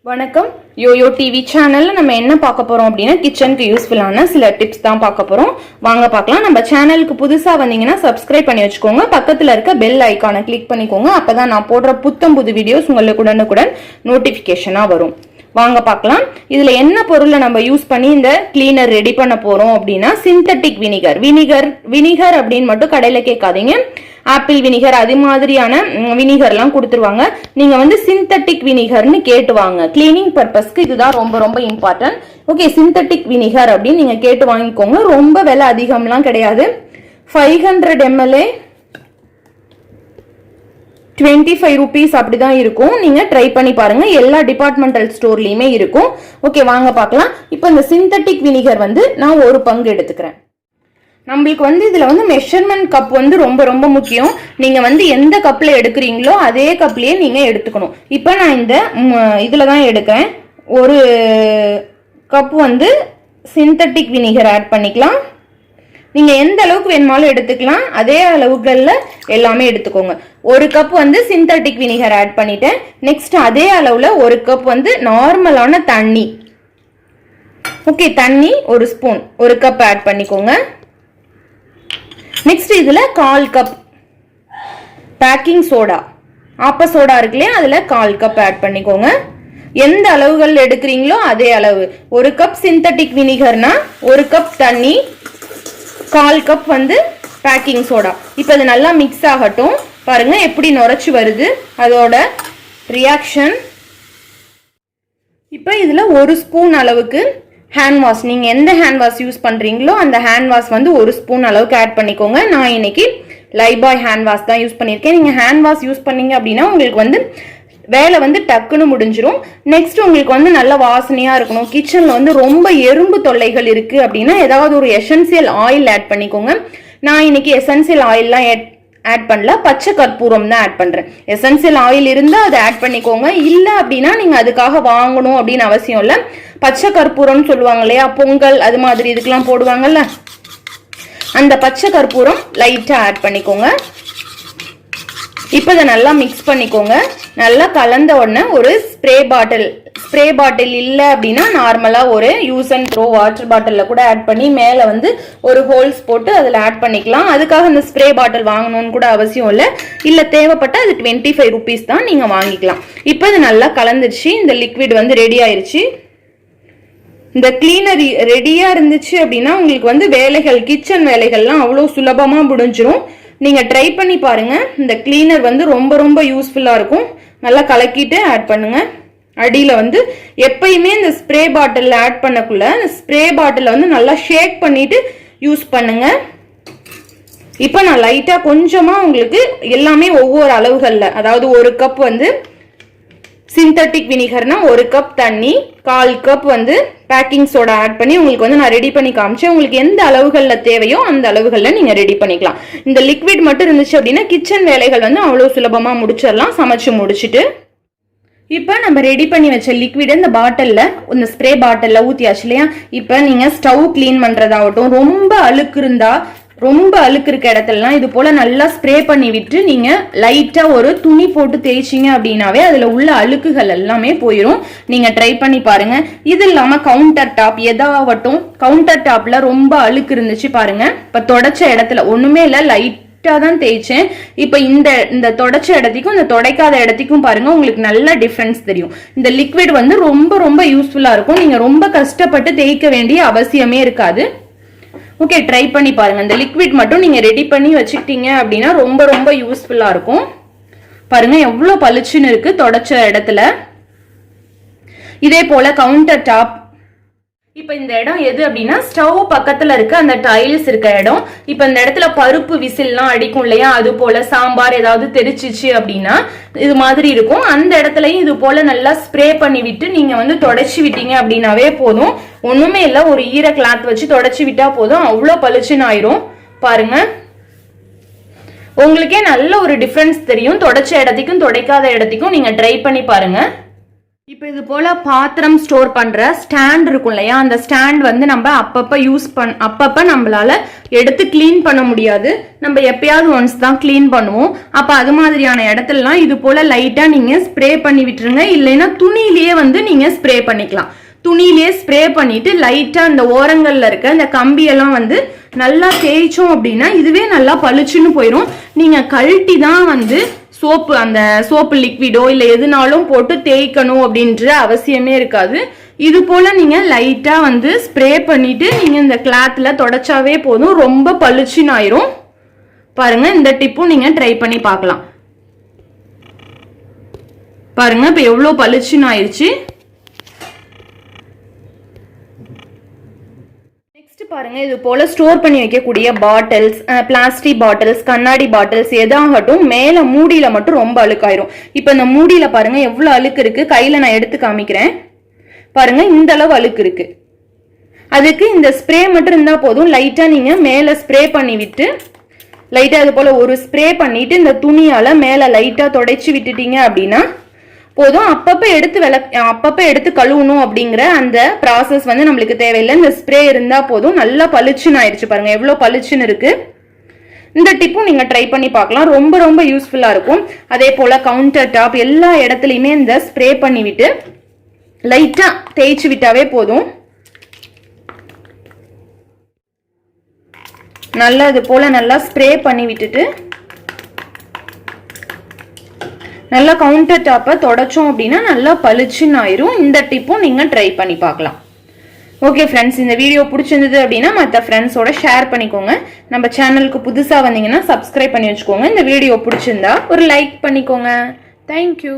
வணக்கம். YoYo TV சேனல்ல நம்ம என்ன பார்க்க போறோம் அப்படின்னா கிச்சனுக்கு யூஸ்ஃபுல்லான சில டிப்ஸ் தான் பார்க்க போறோம். வாங்க பார்க்கலாம். நம்ம சேனலுக்கு புதுசா வந்தீங்கன்னா சப்ஸ்கிரைப் பண்ணி வச்சுக்கோங்க. பக்கத்துல இருக்க பெல் ஐகானை கிளிக் பண்ணிக்கோங்க. அப்பதான் நான் போடுற புத்தம் புது வீடியோஸ் உங்களுக்கு உடனுக்குடன் நோட்டிபிகேஷனா வரும். வாங்க பார்க்கலாம். இதுல என்ன பொருளை நம்ம யூஸ் பண்ணி இந்த கிளீனர் ரெடி பண்ண போறோம் அப்படின்னா சிந்தட்டிக் வினிகர் அப்படின்னு மட்டும் கடையில கேட்காதீங்க. ஆப்பிள் வினிகர் அது மாதிரியான வினிகர்லாம் கொடுத்துருவாங்க. நீங்க வந்து சிந்தட்டிக் வினிகர்னு கேட்டு வாங்க. கிளீனிங் பர்பஸ்க்கு இதுதான் ரொம்ப ரொம்ப இம்பார்ட்டன்ட். ஓகே, சிந்தட்டிக் வினிகர் அப்படின்னு நீங்க கேட்டு வாங்கிக்கோங்க. ரொம்ப விலை அதிகம்லாம் கிடையாது. 500 ml 25 rupees அப்படிதான் இருக்கும். நீங்க ட்ரை பண்ணி பாருங்க. எல்லா டிபார்ட்மெண்டல் ஸ்டோர்லயுமே இருக்கும். ஓகே, வாங்க பார்க்கலாம். இப்போ இந்த சிந்தட்டிக் வினிகர் வந்து நான் ஒரு பங்கு எடுத்துக்கிறேன். நம்மளுக்கு வந்து இதுல வந்து மெஷர்மெண்ட் கப் வந்து ரொம்ப ரொம்ப முக்கியம். நீங்க வந்து எந்த கப்ல எடுக்கிறீங்களோ அதே கப்லயே நீங்க எடுத்துக்கணும். இப்போ நான் இந்த இதுலதான் எடுக்கிறேன். ஒரு கப் வந்து சிந்தட்டிக் வினிகர் ஆட் பண்ணிக்கலாம். நீங்க எந்த அளவுக்கு வேணுமாலும் எடுத்துக்கலாம். அதே அளவுகள்ல எல்லாமே எடுத்துக்கோங்க. ஒரு கப் வந்து சிந்தட்டிக் வினிகர் ஆட் பண்ணிட்டேன். நெக்ஸ்ட் அதே அளவுல ஒரு கப் வந்து நார்மலான தண்ணி. ஓகே, தண்ணி ஒரு ஸ்பூன், ஒரு கப் ஆட் பண்ணிக்கோங்க. நெக்ஸ்ட் இதுல 1/4 கப் பேக்கிங் சோடா, ஆப்ப சோடா இருக்கு இல்லையா, அதுல 1/4 கப் ஆட் பண்ணிக்கோங்க. எந்த அளவுகள் எடுக்கிறீங்களோ அதே அளவு. ஒரு கப் சிந்தட்டிக் வினிகர்னா ஒரு கப் தண்ணி, 1/4 கப் வந்து பேக்கிங் சோடா. இப்போ இது நல்லா மிக்ஸ் ஆகட்டும். பாருங்க எப்படி நுரைச்சு வருது அதோட ரியாக்ஷன். இப்போ இதுல ஒரு ஸ்பூன் அளவுக்கு ஹேண்ட் வாஷ், நீங்க எந்த ஹேண்ட் வாஷ் யூஸ் பண்றீங்களோ அந்த ஹேண்ட் வாஷ் வந்து ஒரு ஸ்பூன் அளவுக்கு ஆட் பண்ணிக்கோங்க. நான் இன்னைக்கு லைபாய் ஹேண்ட் வாஷ் தான் யூஸ் பண்ணியிருக்கேன். நீங்க ஹேண்ட் வாஷ் யூஸ் பண்ணீங்க அப்படின்னா உங்களுக்கு வந்து வேலை வந்து டக்குன்னு முடிஞ்சிரும். நெக்ஸ்ட் உங்களுக்கு வந்து நல்ல வாசனையா இருக்கணும். கிச்சன்ல வந்து ரொம்ப எறும்பு தொல்லைகள் இருக்கு அப்படின்னா ஏதாவது ஒரு எசென்சியல் ஆயில் ஆட் பண்ணிக்கோங்க. நான் இன்னைக்கு எசென்சியல் ஆயில்லாம் ஆட் பண்ணல, பச்சை கற்பூரம் தான் ஆட் பண்றேன். எசென்சியல் ஆயில் இருந்தா அதை ஆட் பண்ணிக்கோங்க. இல்ல அப்படின்னா நீங்க அதுக்காக வாங்கணும் அப்படின்னு அவசியம் இல்ல. பச்சை கற்பூரம் சொல்லுவாங்க இல்லையா, பொங்கல் அது மாதிரி இதுக்கெல்லாம் போடுவாங்கல்ல, அந்த பச்சை கற்பூரம் லைட்டா ஆட் பண்ணிக்கோங்க. இப்போ இதை நல்லா மிக்ஸ் பண்ணிக்கோங்க. நல்லா கலந்த உடனே ஒரு ஸ்ப்ரே பாட்டில் இல்லை அப்படின்னா நார்மலா ஒரு யூஸ் அண்ட் த்ரோ வாட்டர் பாட்டில்ல கூட ஆட் பண்ணி மேல வந்து ஒரு ஹோல்ஸ் போட்டு அதில் ஆட் பண்ணிக்கலாம். அதுக்காக அந்த ஸ்ப்ரே பாட்டில் வாங்கணும்னு கூட அவசியம் இல்லை தேவைப்பட்ட அது 25 rupees தான், நீங்க வாங்கிக்கலாம். இப்போ இது நல்லா கலந்துருச்சு. இந்த லிக்விட் வந்து ரெடி ஆயிருச்சு. இந்த கிளீனர் ரெடியா இருந்துச்சு அப்படின்னா உங்களுக்கு வந்து வேலைகள், கிச்சன் வேலைகள்லாம் அவ்வளோ சுலபமா முடிஞ்சிரும். நீங்க ட்ரை பண்ணி பாருங்க. இந்த கிளீனர் வந்து ரொம்ப ரொம்ப யூஸ்ஃபுல்லா இருக்கும். நல்லா கலக்கிட்டு ஆட் பண்ணுங்க. அடியில வந்து எப்பயுமே இந்த ஸ்ப்ரே பாட்டில் ஆட் பண்ணக்குள்ள இந்த ஸ்ப்ரே பாட்டில வந்து நல்லா ஷேக் பண்ணிட்டு யூஸ் பண்ணுங்க. இப்ப நான் லைட்டா கொஞ்சமா உங்களுக்கு எல்லாமே ஒவ்வொரு அளவுகள்ல, அதாவது ஒரு கப் வந்து சிந்தட்டிக் வினிகர்னா ஒரு கப் தண்ணி, 1/4 கப் வந்து பேக்கிங் சோடா ஆட் பண்ணி உங்களுக்கு வந்து நான் ரெடி பண்ணி காமிச்சேன். உங்களுக்கு எந்த அளவுகள்ல தேவையோ அந்த அளவுகள்ல நீங்க ரெடி பண்ணிக்கலாம். இந்த லிக்விட் மட்டும் இருந்துச்சு அப்படின்னா கிச்சன் வேலைகள் வந்து அவ்வளவு சுலபமா முடிச்சிடலாம், சமைச்சு முடிச்சுட்டு. இப்ப நம்ம ரெடி பண்ணி வச்ச லிக்விட் இந்த பாட்டில்ல, இந்த ஸ்ப்ரே பாட்டில்ல ஊத்தியாச்சு இல்லையா. இப்ப நீங்க ஸ்டவ் கிளீன் பண்றதாகட்டும், ரொம்ப அழுக்கு இருக்க இடத்துலலாம் இது போல நல்லா ஸ்ப்ரே பண்ணி விட்டு நீங்க லைட்டா ஒரு துணி போட்டு தேய்ச்சிங்க அப்படின்னாவே அதுல உள்ள அழுக்குகள் எல்லாமே போயிடும். நீங்க ட்ரை பண்ணி பாருங்க. இது இல்லாம கவுண்டர் டாப், எதாவட்டும் கவுண்டர் டாப்ல ரொம்ப அழுக்கு இருந்துச்சு பாருங்க. இப்ப தொடச்ச இடத்துல ஒண்ணுமே இல்ல, லைட்டா தான் தேய்ச்சேன். இப்ப இந்த தொடச்ச இடத்துக்கும் இந்த தொடைக்காத இடத்துக்கும் பாருங்க உங்களுக்கு நல்ல டிஃபரன்ஸ் தெரியும். இந்த லிக்விட் வந்து ரொம்ப ரொம்ப யூஸ்ஃபுல்லா இருக்கும். நீங்க ரொம்ப கஷ்டப்பட்டு தேய்க்க வேண்டிய அவசியமே இருக்காது. ஓகே, ட்ரை பண்ணி பாருங்க. இந்த லிக்விட் மட்டும் நீங்க ரெடி பண்ணி வச்சுக்கிட்டீங்க அப்படின்னா ரொம்ப ரொம்ப யூஸ்ஃபுல்லா இருக்கும். பாருங்க எவ்வளவு பளிச்சுன்னு இருக்கு தொடச்ச இடத்துல. இதே போல கவுண்டர் டாப். இப்ப இந்த இடம் எது அப்படின்னா ஸ்டவ் பக்கத்துல இருக்க அந்த டைல்ஸ் இருக்க இடம். இப்ப இந்த இடத்துல பருப்பு விசில்லாம் அடிக்கும் இல்லையா, அது போல சாம்பார் ஏதாவது தெரிச்சிச்சு அப்படின்னா இது மாதிரி இருக்கும். அந்த இடத்துலயும் இது போல நல்லா ஸ்ப்ரே பண்ணி விட்டு நீங்க வந்து தொடச்சி விட்டீங்க அப்படின்னாவே போதும். ஒண்ணுமே இல்ல, ஒரு ஈர கிளாத் வச்சு தொடச்சி விட்டா போதும், அவ்வளவு பளிச்சுன்னு ஆயிரும். பாருங்க உங்களுக்கே நல்ல ஒரு டிஃபரன்ஸ் தெரியும். தொடச்ச இடத்துக்கும் தொடைக்காத இடத்துக்கும் நீங்க ட்ரை பண்ணி பாருங்க. இப்போ இது போல் பாத்திரம் ஸ்டோர் பண்ணுற ஸ்டாண்ட் இருக்கும் இல்லையா, அந்த ஸ்டாண்ட் வந்து நம்ம அப்பப்போ நம்மளால எடுத்து க்ளீன் பண்ண முடியாது, நம்ம எப்பயாவது ஒன்ஸ் தான் க்ளீன் பண்ணுவோம். அப்போ அது மாதிரியான இடத்துலலாம் இது போல் லைட்டாக நீங்கள் ஸ்ப்ரே பண்ணி விட்டுருங்க. இல்லைன்னா துணியிலேயே வந்து நீங்கள் ஸ்ப்ரே பண்ணிக்கலாம். துணியிலேயே ஸ்ப்ரே பண்ணிட்டு லைட்டாக அந்த ஓரங்களில் இருக்க அந்த கம்பியெல்லாம் வந்து நல்லா தேய்ச்சோம் அப்படின்னா இதுவே நல்லா பளிச்சுன்னு போயிடும். நீங்கள் கழட்டி தான் வந்து அந்த சோப்பு லிக்விடோ இல்லை எதுனாலும் போட்டு தேய்க்கணும் அப்படின்ற அவசியமே இருக்காது. இது போல நீங்க லைட்டா வந்து ஸ்ப்ரே பண்ணிட்டு நீங்க இந்த கிளாத்ல தொடச்சாவே போதும், ரொம்ப பளிச்சுன்னு ஆயிரும். பாருங்க, இந்த டிப்பும் நீங்க ட்ரை பண்ணி பார்க்கலாம். பாருங்க இப்ப எவ்வளவு பளிச்சுன்னு ஆயிடுச்சு. பாருங்க, இது போல ஸ்டோர் பண்ணி வைக்கக்கூடிய பாட்டில்ஸ், பிளாஸ்டிக் பாட்டில்ஸ், கண்ணாடி பாட்டில்ஸ் எதாகட்டும் மேல மூடியில மட்டும் ரொம்ப அழுக்காயிரும். இப்ப இந்த மூடியில பாருங்க எவ்வளவு அழுக்கு இருக்கு. கையில நான் எடுத்து காமிக்கிறேன். பாருங்க இந்த அளவு அழுக்கு இருக்கு. அதுக்கு இந்த ஸ்ப்ரே மட்டும் இருந்தா போதும். லைட்டா நீங்க மேல ஸ்ப்ரே பண்ணி விட்டு லைட்டா இது போல ஒரு ஸ்ப்ரே பண்ணிட்டு இந்த துணியால மேல லைட்டா தொடச்சி விட்டுட்டீங்க அப்படின்னா போதும். அப்பப்ப எடுத்து கழுவணும் அப்படிங்கிற அந்த ப்ராசஸ் வந்து நம்மளுக்கு தேவையில்லை. இந்த ஸ்ப்ரே இருந்தா போதும். நல்லா பளிச்சுன்னு ஆயிடுச்சு. பாருங்க எவ்வளவு பளிச்சுன்னு இருக்கு. இந்த டிப்பும் நீங்க ட்ரை பண்ணி பார்க்கலாம். ரொம்ப ரொம்ப யூஸ்ஃபுல்லா இருக்கும். அதே போல கவுண்டர் டாப் எல்லா இடத்துலயுமே இந்த ஸ்ப்ரே பண்ணி விட்டு லைட்டா தேய்ச்சி விட்டாவே போதும். நல்லா இது போல நல்லா ஸ்ப்ரே பண்ணி விட்டுட்டு நல்லா கவுண்டர் டாப்பை தொடச்சோம் அப்படின்னா நல்லா பளிச்சுன்னு ஆயிரும். இந்த டிப்பும் நீங்க ட்ரை பண்ணி பார்க்கலாம். ஓகே ஃப்ரெண்ட்ஸ், இந்த வீடியோ பிடிச்சிருந்தது அப்படின்னா மற்ற ஃப்ரெண்ட்ஸோட ஷேர் பண்ணிக்கோங்க. நம்ம சேனலுக்கு புதுசாக வந்தீங்கன்னா சப்ஸ்கிரைப் பண்ணி வச்சுக்கோங்க. இந்த வீடியோ பிடிச்சிருந்தா ஒரு லைக் பண்ணிக்கோங்க. தேங்க்யூ.